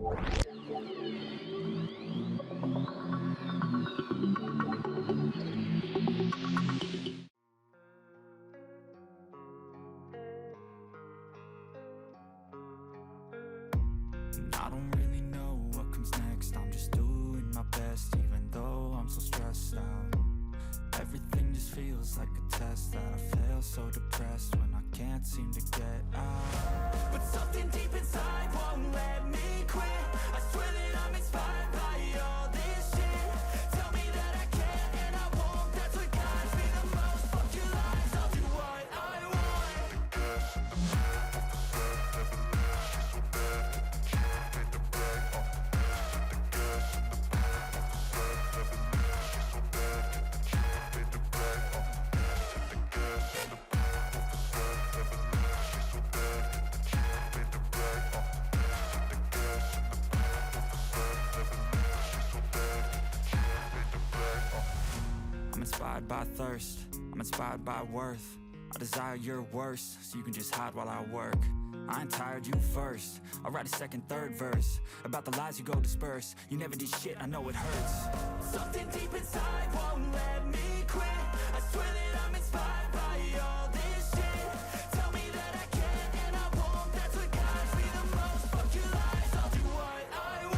I don't really know what comes next. I'm just doing my best, even though I'm so stressed out. Everything just feels like a test that I fail, so depressed when I can't seem to get out. But something deep inside won't let me quit. I swear that I'm inspired by all this shit. Tell me that I can and I won't. That's what guides me the most. Fuck your lies, I'll do what I want. I'm inspired by thirst, I'm inspired by worth. I desire your worst, so you can just hide while I work. I ain't tired, you first. I'll write a second, third verse about the lies you go disperse. You never did shit, I know it hurts. Something deep inside won't let me quit. I swear that I'm inspired by all this shit. Tell me that I can and I won't. That's what guides me the most. Fuck your lies, I'll do what I want.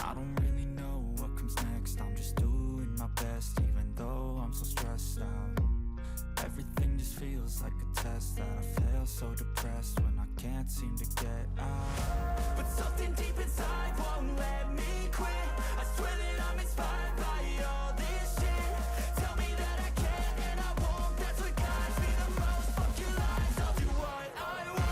I don't really know what comes next. I'm just doing my best, even though I'm so stressed out. Everything just feels like a test that I fail, so depressed when I can't seem to get out. But something deep inside won't let me quit. I swear that I'm inspired by all this shit. Tell me that I can and I won't. That's what guides me the most. Fuck your lies, I'll do what I want.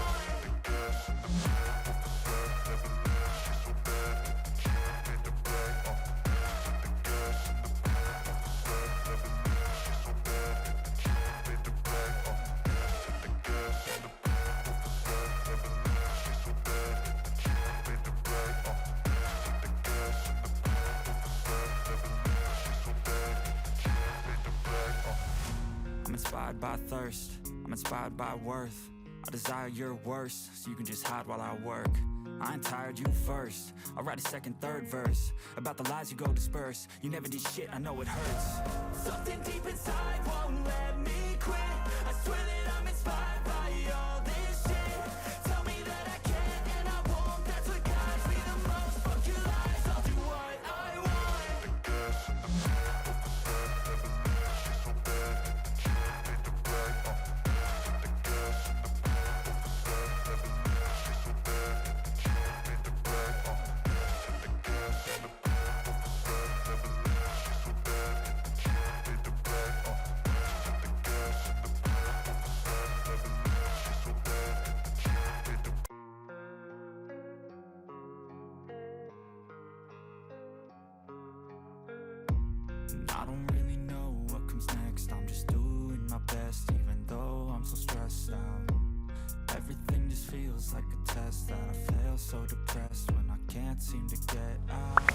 I'm inspired by thirst, I'm inspired by worth. I desire your worst, so you can just hide while I work. I ain't tired, you first. I'll write a second, third verse about the lies you go disperse. You never did shit, I know it hurts. Something deep inside won't let me quit. I swear that I'm inspired by all this shit. Tell me that I can and I won't. That's what guides me the most. Fuck your lies, I'll do what I want. I don't really know what comes next. I'm just doing my best, even though I'm so stressed out. Everything just feels like a test that I fail, so depressed when I can't seem to get out.